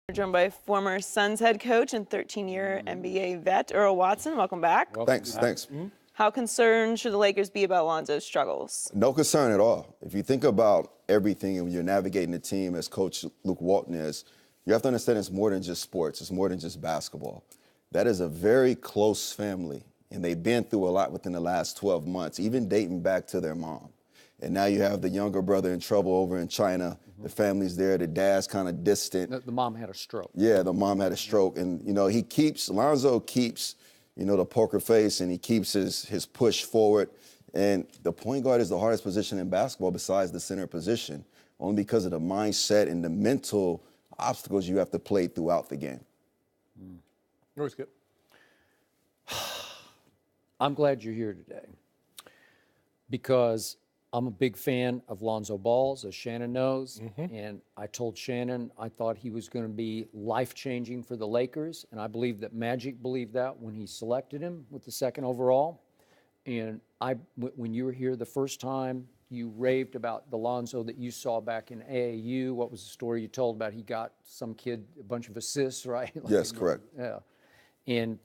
We're joined by former Suns head coach and 13-year NBA vet Earl Watson. Welcome back. Thanks. How concerned should the Lakers be about Lonzo's struggles? No concern at all. If you think about everything and when you're navigating the team as Coach Luke Walton is, you have to understand it's more than just sports. It's more than just basketball. That is a very close family, and they've been through a lot within the last 12 months, even dating back to their mom. And now you have the younger brother in trouble over in China. The family's there. The dad's kind of distant. The mom had a stroke. Yeah, the mom had a stroke. And, you know, Lonzo keeps, you know, the poker face, and he keeps his push forward. And the point guard is the hardest position in basketball besides the center position, only because of the mindset and the mental obstacles you have to play throughout the game. Always good. I'm glad you're here today because I'm a big fan of Lonzo Ball, as Shannon knows, and I told Shannon I thought he was going to be life-changing for the Lakers, and I believe that Magic believed that when he selected him with the second overall. And when you were here the first time, you raved about the Lonzo that you saw back in AAU. What was the story you told about he got some kid a bunch of assists, right? Yes, correct. Yeah. And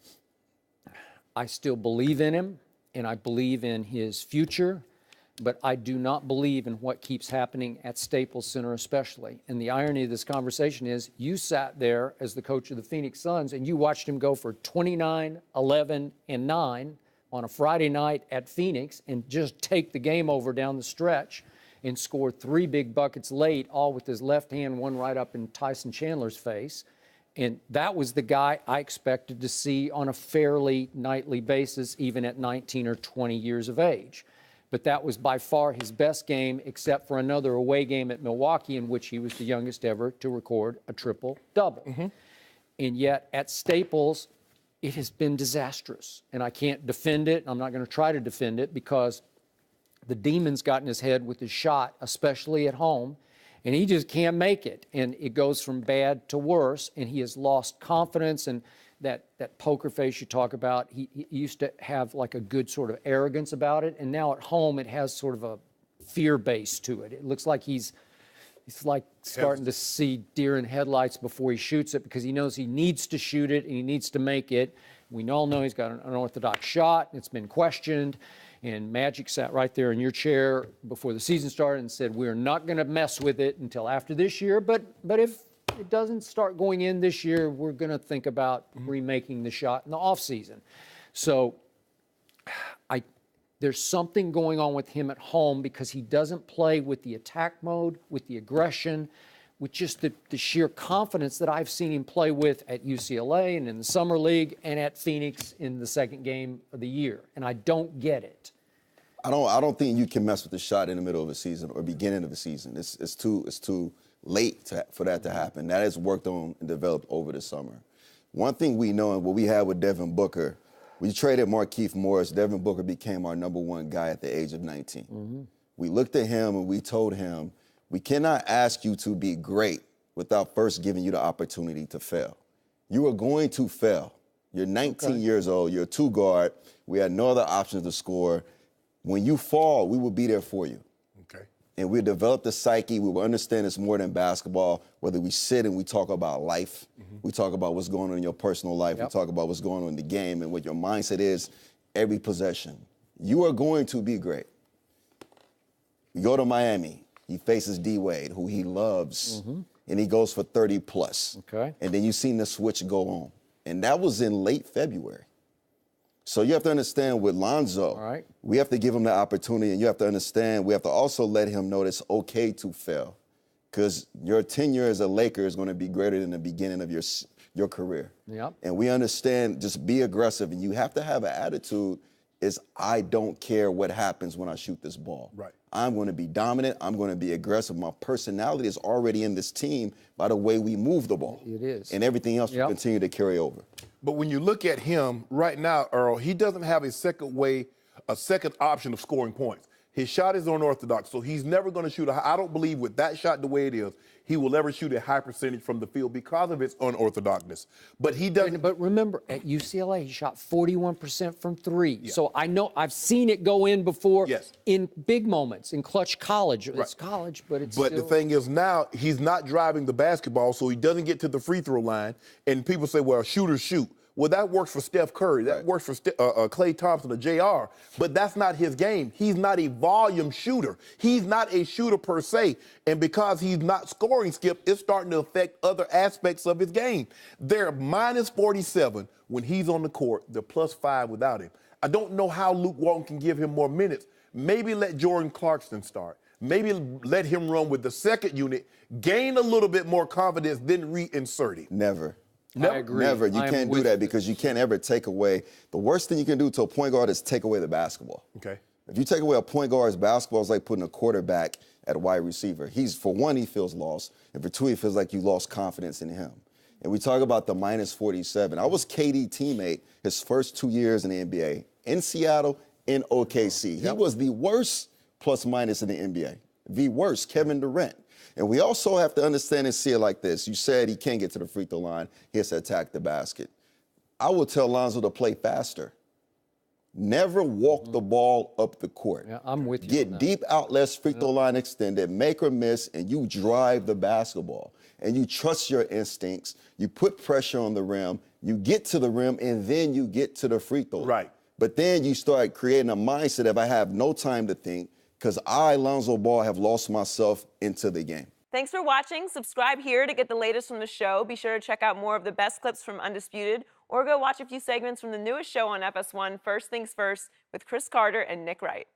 I still believe in him, and I believe in his future, but I do not believe in what keeps happening at Staples Center especially. And the irony of this conversation is you sat there as the coach of the Phoenix Suns, and you watched him go for 29, 11, and 9 on a Friday night at Phoenix and just take the game over down the stretch and score 3 big buckets late, all with his left hand, one right up in Tyson Chandler's face. And that was the guy I expected to see on a fairly nightly basis, even at 19 or 20 years of age. But that was by far his best game, except for another away game at Milwaukee, in which he was the youngest ever to record a triple-double. And yet at Staples, it has been disastrous. And I can't defend it. I'm not going to try to defend it because the demon's got in his head with his shot, especially at home. And he just can't make it. And it goes from bad to worse. And he has lost confidence. And that poker face you talk about, he used to have like a good sort of arrogance about it. And now at home, it has sort of a fear base to it. It looks like he's like starting to see deer in headlights before he shoots it because he knows he needs to shoot it and he needs to make it. We all know he's got an unorthodox shot. It's been questioned. And Magic sat right there in your chair before the season started and said, we're not going to mess with it until after this year. But if it doesn't start going in this year, we're going to think about remaking the shot in the offseason. So there's something going on with him at home because he doesn't play with the attack mode, with the aggression, with just the sheer confidence that I've seen him play with at UCLA and in the Summer League and at Phoenix in the second game of the year. And I don't get it. I don't think you can mess with the shot in the middle of a season or beginning of a season. It's too late for that to happen. That is worked on and developed over the summer. One thing we know and what we had with Devin Booker, we traded Markieff Morris. Devin Booker became our #1 guy at the age of 19. We looked at him and we told him, we cannot ask you to be great without first giving you the opportunity to fail. You are going to fail. You're 19 years old. You're a 2-guard. We had no other options to score. When you fall, we will be there for you. Okay. And we develop the psyche. We will understand it's more than basketball. Whether we sit and we talk about life, we talk about what's going on in your personal life, we talk about what's going on in the game and what your mindset is every possession. You are going to be great. You go to Miami. He faces D-Wade, who he loves, and he goes for 30+. Okay. And then you've seen the switch go on. And that was in late February. So you have to understand with Lonzo, we have to give him the opportunity, and you have to understand, we have to also let him know it's okay to fail because your tenure as a Laker is going to be greater than the beginning of your career. And we understand, just be aggressive, and you have to have an attitude is I don't care what happens when I shoot this ball. I'm going to be dominant. I'm going to be aggressive. My personality is already in this team by the way we move the ball. It is. And everything else will continue to carry over. But when you look at him right now, Earl, he doesn't have a second option of scoring points. His shot is unorthodox, so he's never going to shoot I don't believe with that shot the way it is, he will ever shoot a high percentage from the field because of his unorthodoxness. But he doesn't. But remember, at UCLA, he shot 41% from three. Yeah. So I know I've seen it go in before in big moments, in clutch college. It's college, but it's But still... the thing is now, he's not driving the basketball, so he doesn't get to the free throw line. And people say, well, shooters shoot. Well, that works for Steph Curry. That works for Klay Thompson or JR. But that's not his game. He's not a volume shooter. He's not a shooter per se. And because he's not scoring, Skip, it's starting to affect other aspects of his game. They're minus 47 when he's on the court. They're plus 5 without him. I don't know how Luke Walton can give him more minutes. Maybe let Jordan Clarkson start. Maybe let him run with the second unit, gain a little bit more confidence, then reinsert him. Never. I agree. Never. You can't do that because you can't ever take away. The worst thing you can do to a point guard is take away the basketball. Okay. If you take away a point guard's basketball, it's like putting a quarterback at a wide receiver. For one, he feels lost. And for two, he feels like you lost confidence in him. And we talk about the minus 47. I was KD teammate his first 2 years in the NBA, in Seattle, in OKC. He was the worst plus minus in the NBA. The worst, Kevin Durant. And we also have to understand and see it like this. You said he can't get to the free throw line. He has to attack the basket. I will tell Lonzo to play faster. Never walk the ball up the court. Yeah, I'm with you. Get deep outlets, free throw line extended, make or miss, and you drive the basketball. And you trust your instincts. You put pressure on the rim. You get to the rim, and then you get to the free throw. Right. But then you start creating a mindset of I have no time to think, because I, Lonzo Ball, have lost myself into the game. Thanks for watching. Subscribe here to get the latest from the show. Be sure to check out more of the best clips from Undisputed, or go watch a few segments from the newest show on FS1, First Things First, with Chris Carter and Nick Wright.